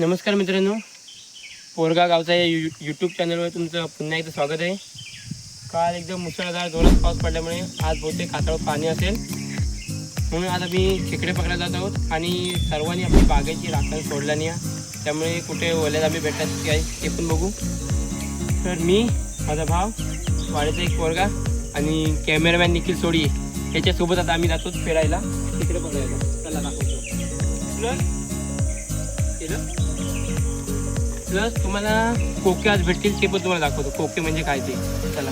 नमस्कार मित्रांनो, पोरगा गावचा या यूट्यूब चॅनलवर तुमचं पुन्हा एकदा स्वागत आहे. काल एकदम मुसळधार जोरात पाऊस पडल्यामुळे आज बहुतेक खातावर पाणी असेल, म्हणून आज आम्ही खेकडे पकडायला जात आहोत. आणि सर्वांनी आपली बागेची राखण सोडला नाही आहे, त्यामुळे कुठे ओल्यात आम्ही भेटतात काय ते पण बघू. तर मी, माझा भाव, वाड्याचा एक पोरगा आणि कॅमेरामॅन निखिल सोडी याच्यासोबत आता आम्ही जातो फिरायला, खेकडे पकडायला. त्याला दाखवतो प्लस तुम्हाला कोके आज भेटतील ते पण तुम्हाला दाखवतो. कोके म्हणजे काय ते. चला,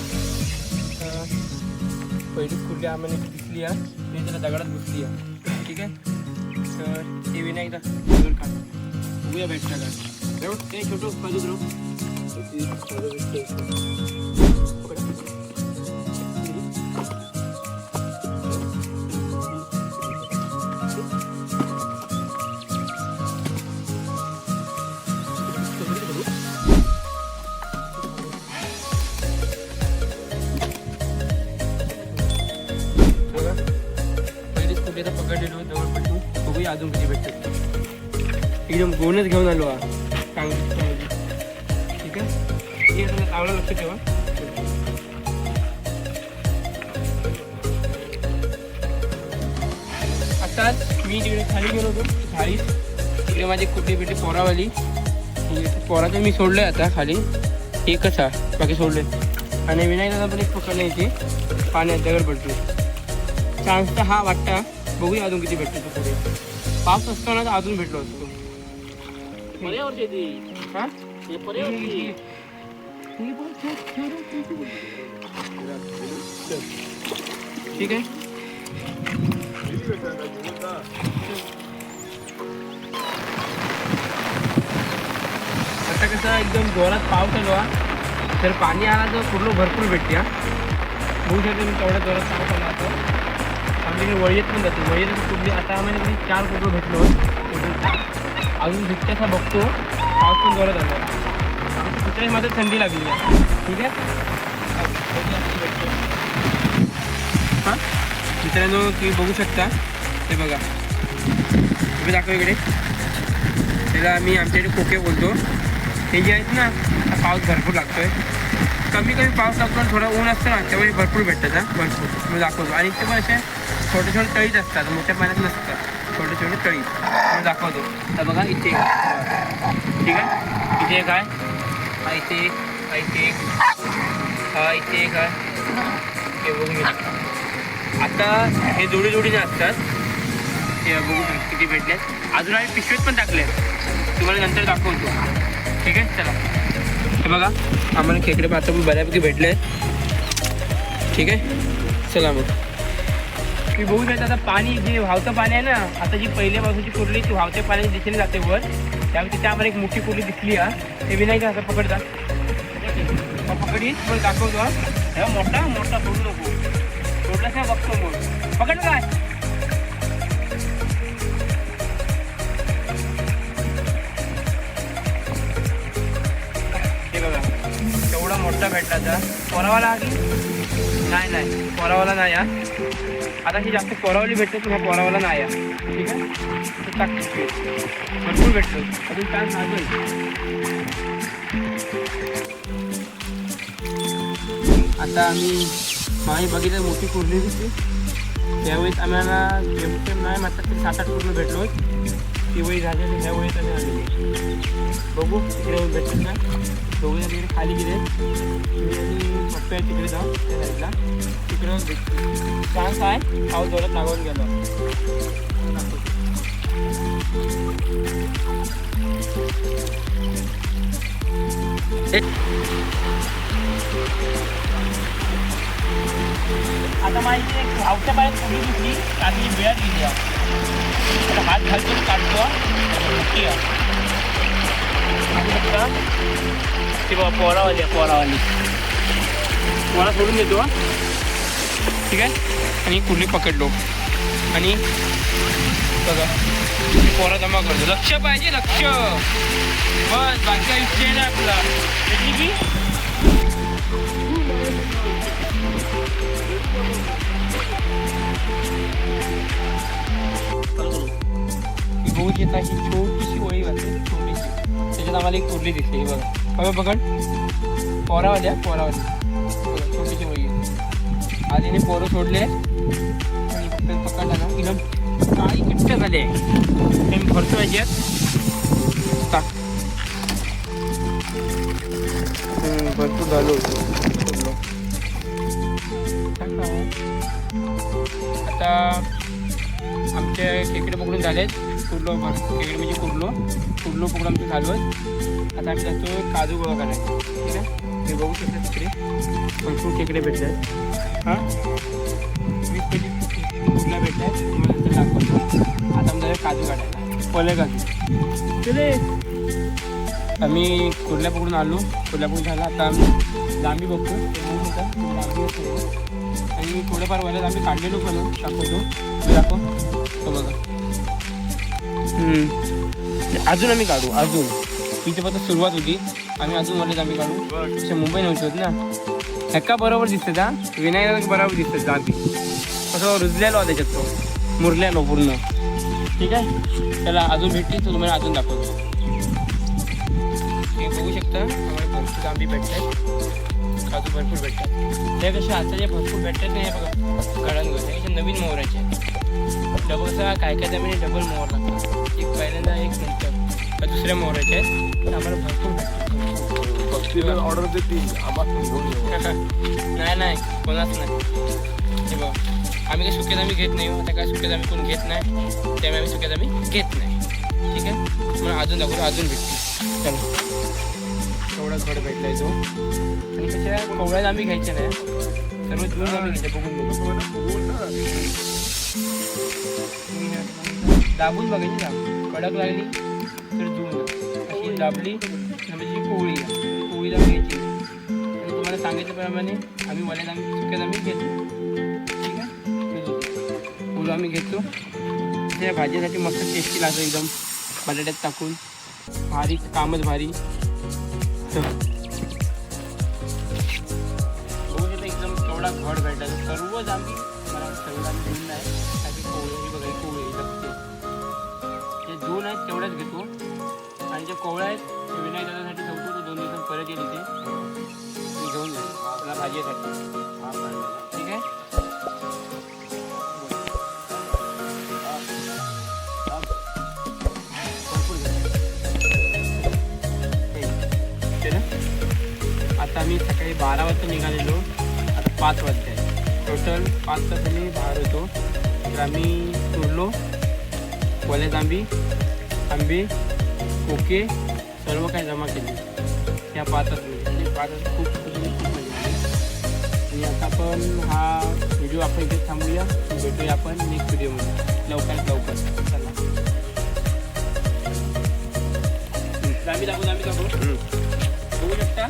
पहिलीच कुठली आम्हाला दिसली आहे ते त्याला दगडात घुसली आहे. ठीक आहे, तर ते विनायकदा का बघूया भेटला का ते छोटं बाजू पकडलेलो जवळ पडून बघूया अजून किती भेटतात. एकदम गोनच घेऊन आलो हा चांगली. ठीक आहे, हे तुला चांगलं लक्ष ठेवा. आताच मी तिकडे खाली गेलो होतो झाडीत, तिकडे माझी कुठली भेटली पोरावाली. पोराचं मी सोडलं आहे आता खाली, एकच हा बाकी सोडले. आणि विनायकला पण एक पकडलं इथे पाण्यात दगड पडतो. चान्स तर हा वाटता, बघूया अजून किती भेटतो. तो पुढे पाऊस असताना तर अजून भेटलो असतो. ठीक आहे, आता कसं एकदम जोरात पाऊस आलो तर पाणी आला तर पूर्ण भरपूर भेटते. बघू शकतो मी तेवढ्या जोरात पाऊस आला आता. आमच्याकडे वळीत पण जाते. वळीत कुठली आता आम्हाला 4 कोकरं भेटलो. अजून भेटते असा बघतो. पाऊस पण जोरात आला. कुठल्याही माझं थंडी लागली आहे. ठीक आहे, हां मित्रांनो तुम्ही बघू शकता. हे बघा, तुम्ही दाखवा इकडे. त्याला आम्ही आमच्याकडे कोके बोलतो. हे जे आहेत ना, आता पाऊस भरपूर लागतो आहे. कमी पाऊस लागतो आणि थोडं ऊन असतं ना, त्यावेळी भरपूर भेटतात. भरपूर मी दाखवतो. आणि ते पण असे छोटे छोटे तळीच असतात, मोठ्या पाण्यात नसतात. छोटे छोटे तळी मी दाखवतो. तर बघा इथे, ठीक आहे, इथे काय हा, इथे एक, हा इथे एक, हा इथे एक आहे. हे बघू आता हे जोडी जोडीने असतात. ते बघू किती भेटल्यात. अजून आम्ही पिशवीत पण टाकले, तुम्हाला नंतर दाखवतो. ठीक आहे, चला. हे बघा आम्हाला खेकडे आता पण बऱ्यापैकी भेटले. ठीक आहे, चला मग. मी बघू शकता आता पाणी जे वाहतं पाणी आहे ना, आता जी पहिल्या पावसाची कुर्ली ती वाहत्या पाण्याच्या दिशेने जाते वर. त्यामुळे तिथे आम्हाला एक मोठी कुर्ली दिसली आहे. ते विनायक असं पकडता पकडी मग दाखवतो. हा मोठा मोठा सोडू नको, सोडलाच नाही बघतो मग पकड काय. हे बघा एवढा मोठा भेटला. तर पोरावाला आधी नाही पोरावाला नाही या. आता ही जास्त पोरावली भेटतो, तुम्हाला पोरावाला नाही या. ठीक आहे, भरपूर भेटतो. अजून काय सांगेल. आता आम्ही मागे बघितलं मोठी कुर्ली दिसली. त्यावेळेस आम्हाला नाही म्हटलं तरी 7-8 कुर्लं भेटलो. ती वेळी झाली ह्या वेळेस आम्ही आलेली. बघू तिकडे भेटत ना. दोघे तिकडे खाली गेले. पप्प्या तिकडे जाऊ त्या साईडला, तिकडं भेटतो. चान्स आहे, पाऊस जोरात लागून गेलो. आता माझी एक गावच्या बाहेर पुढे दिसली आणि वेळात गेली. आता हात घालतो काढतो. ती बघा पोरावाली पोरा सोडून देतो. ठीक आहे, आणि कुर्ली पकडलो आणि बघा पोरा जमा करतो. लक्ष पाहिजे, लक्ष बस, बाकी काही विषय नाही आपला. की बघू येत अशी छोटीशी होळी वाटते, छोटीशी. आम्हाला एक कुर्ली दिसली बघा पकड पोरावाली छोटीशी मुलगी आज हिने पोरं सोडले आणि पकडला ना एकदम काही किट्ट झाले भरतो याच्यात भरपूर झालो आता आमचे खेकडे पकडून झालेत खेकडे म्हणजे कुर्लो पकडून आमचे झालो आता आम्ही जातो काजू गोळा करायचा ठीक आहे हे बघू शकता तिकडे भरपूर खेकडे भेटतात हां 20 कुर्ला भेटतात तुम्हाला नंतर दाखवतो आता आमच्या काजू काढायला पहिले काजू चले आम्ही कुर्ल्या पकडून आलो कुर्ल्या पकडून झाला आता आम्ही लांबी बघतो आणि थोडंफार वरच आम्ही काढलेलो पण दाखवतो तो बघा अजून आम्ही काढू अजून इथे फक्त सुरुवात होती आम्ही अजून वरच आम्ही काढू असे मुंबई नव्हते होत ना ह्याका बरोबर दिसतं का विनायक बरोबर दिसतं जाती असं रुजलेलो त्याच्यात तो मुरलेलो पूर्ण ठीक आहे त्याला अजून भेटली तर तुम्हाला अजून दाखवतो हे बघू शकता आम्हाला भरपूर आंबी भेटतात काजू भरपूर भेटतात ते कसे आता जे भरपूर भेटतात नाही बघा गळण गोष्ट असे नवीन मोहराचे डबलचा काय जमिनी डबल मोहर लागतात एक पहिल्यांदा एक नंतर दुसऱ्या मोहराचे आहेत तर आम्हाला भरपूर भेटतात ऑर्डर देतील नाही कोणाच नाही हे बघ आम्ही काही सुक्यात आम्ही घेत नाही आता काय सुक्यात आम्ही कोण घेत नाही त्यामुळे आम्ही सुक्यात आम्ही घेत नाही ठीक आहे म्हणून अजून दाखवतो अजून भेटते चला एवढा घड भेटलाय तो आणि कशा कोवळ्यात आम्ही घ्यायचे नाही सर्व जुळून आम्ही घ्यायचे बघून दाबून बघायची ना कडक लागली तर जुळून अशी दाबली म्हणजे कोवळीला घ्यायची आणि तुम्हाला सांगितल्याप्रमाणे आम्ही वल्यात आम्ही सुक्यात आम्ही घेतो ठीक आहे कोवळं आम्ही घेतो त्या भाजीसाठी मस्त टेस्टी लागतं एकदम बटाट्यात टाकून भारी कामच भारी बघू शकता एकदम केवढा घड भेटला सर्वच आम्ही मला सर्व आम्ही घेऊन नाही काही कोवळी बघा कोवळी लागते जे दोन आहेत तेवढ्याच घेतो आणि जे कोवळ्या आहेत ते विनायक दादासाठी ठेवतो तो 2 दिवसांत परत येईल इथे मी घेऊन जाईल त्याला भाजीसाठी ठीक आहे आता आम्ही सकाळी 12 वाजता निघालेलो आता 5 वाजता आहे टोटल 5 तास आम्ही बाहेर होतो तर आम्ही तुरलो वल्यात आंबे कोके सर्व काही जमा केले त्या 5 तासामध्ये म्हणजे 5 तास खूप मजा आणि आता पण हा व्हिडिओ आपण इथे थांबूया भेटूया आपण नेक्स्ट व्हिडिओमध्ये लवकरात लवकर चला आम्ही दाखवतो बघू शकता